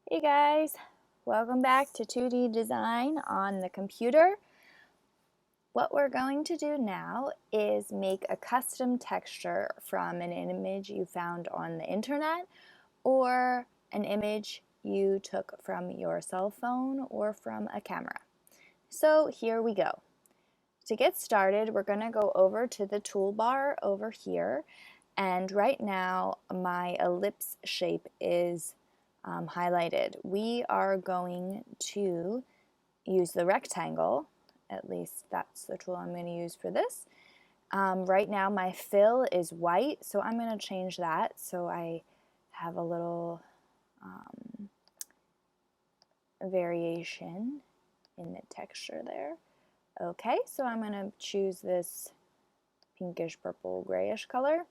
Hey guys, welcome back to 2D design on the computer. What we're going to do now is make a custom texture from an image you found on the internet or an image you took from your cell phone or from a camera. So here we go. To get started, we're going to go over to the toolbar over here, and right now my ellipse shape is highlighted. We are going to use the rectangle, at least that's the tool I'm going to use for this. Right now my fill is white, so I'm going to change that so I have a little variation in the texture there. Okay, so I'm going to choose this pinkish purple grayish color.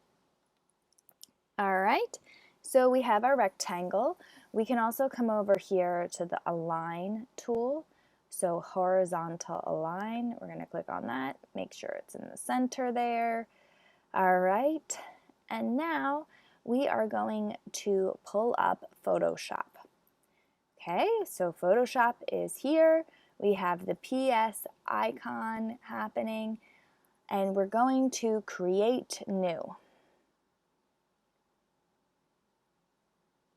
All right, so we have our rectangle. We can also come over here to the align tool. So horizontal align, we're going to click on that, make sure it's in the center there. All right, and now we are going to pull up Photoshop. Okay, so Photoshop is here. We have the PS icon happening, and we're going to create new.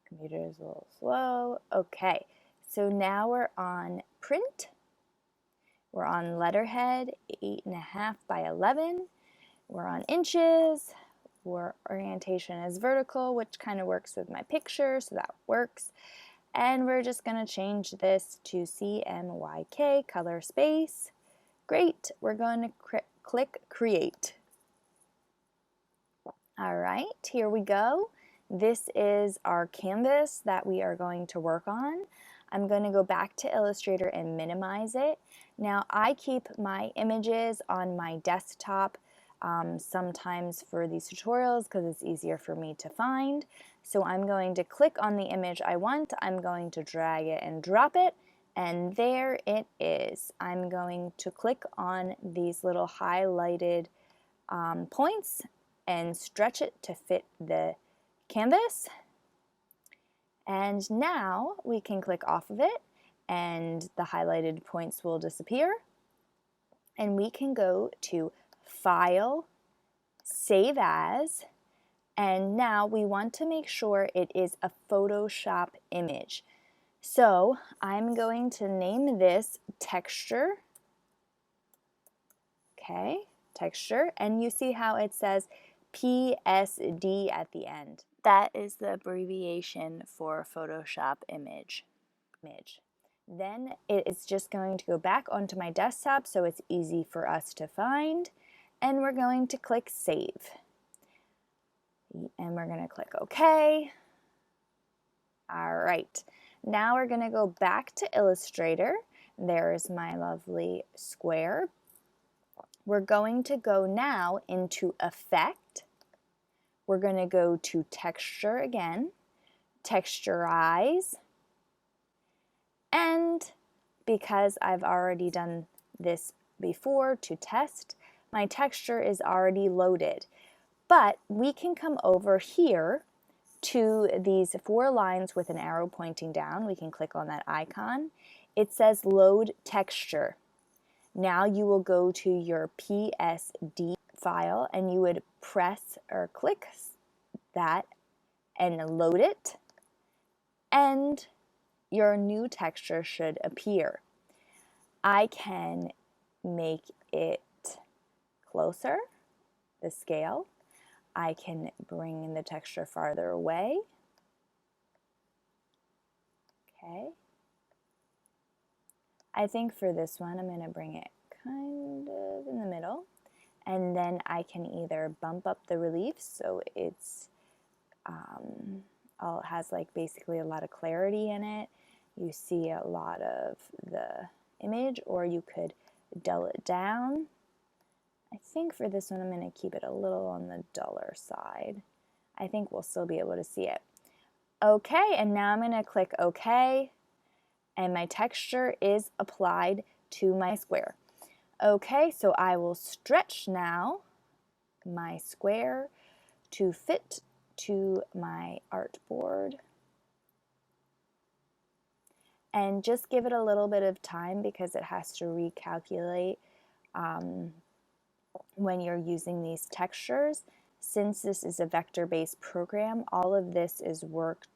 Computer is a little slow. Okay, so now we're on print. We're on letterhead, 8.5 by 11. We're on inches. Our orientation is vertical, which kind of works with my picture, so that works. And we're just going to change this to CMYK, color space. Great, we're going to click create. All right, here we go. This is our canvas that we are going to work on. I'm going to go back to Illustrator and minimize it. Now I keep my images on my desktop sometimes for these tutorials because it's easier for me to find. So I'm going to click on the image I want. I'm going to drag it and drop it, and there it is. I'm going to click on these little highlighted points and stretch it to fit the canvas. And now we can click off of it and the highlighted points will disappear. And we can go to File, Save As, and now we want to make sure it is a Photoshop image. So I'm going to name this Texture. Okay, Texture, and you see how it says PSD at the end. That is the abbreviation for Photoshop image. Then it is just going to go back onto my desktop so it's easy for us to find, and we're going to click Save. And we're going to click OK. All right, now we're going to go back to Illustrator. There's my lovely square. We're going to go now into Effect. We're going to go to Texture again, Texturize, and because I've already done this before to test, my texture is already loaded. But we can come over here to these 4 lines with an arrow pointing down. We can click on that icon. It says Load Texture. Now you will go to your PSD file and you would press or click that and load it, and your new texture should appear. I can make it closer, the scale. I can bring the texture farther away. Okay. I think for this one, I'm going to bring it kind of in the middle. And then I can either bump up the relief so it's has like basically a lot of clarity in it. You see a lot of the image, or you could dull it down. I think for this one I'm going to keep it a little on the duller side. I think we'll still be able to see it. Okay, and now I'm going to click OK, and my texture is applied to my square. Okay, so I will stretch now my square to fit to my artboard. and just give it a little bit of time because it has to recalculate when you're using these textures. Since this is a vector-based program, all of this is worked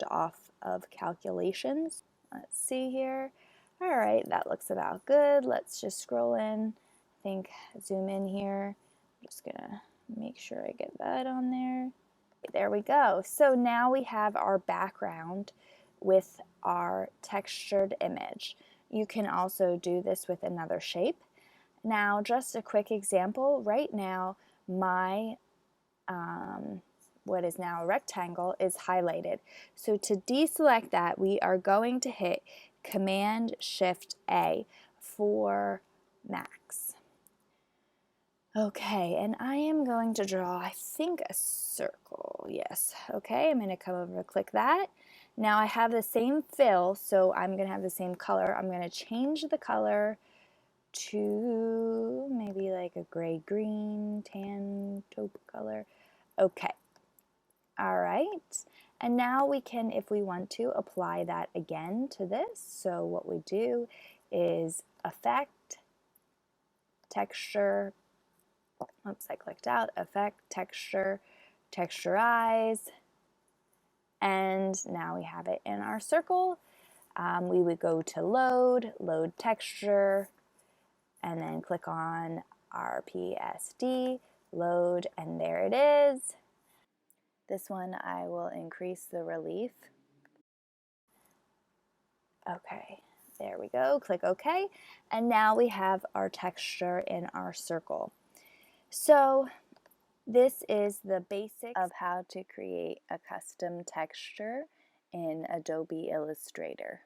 off of calculations. Let's see here. All right, that looks about good. Let's just scroll in. I think zoom in here. I'm just gonna make sure I get that on there. There we go. So now we have our background with our textured image. You can also do this with another shape. Now, just a quick example. Right now, my what is now a rectangle is highlighted. So to deselect that, we are going to hit Command-Shift-A for Max. Okay, and I am going to draw, I think, a circle. Yes. Okay, I'm going to come over and click that. Now I have the same fill, so I'm going to have the same color. I'm going to change the color to maybe like a gray-green, tan, taupe color. Okay. All right. And now we can, if we want to, apply that again to this. So what we do is Effect, Texture, oops, I clicked out, Effect, Texture, Texturize, and now we have it in our circle. We would go to Load, Load Texture, and then click on our PSD, Load, and there it is. This one I will increase the relief. Okay, there we go. Click OK. And now we have our texture in our circle. So this is the basics of how to create a custom texture in Adobe Illustrator.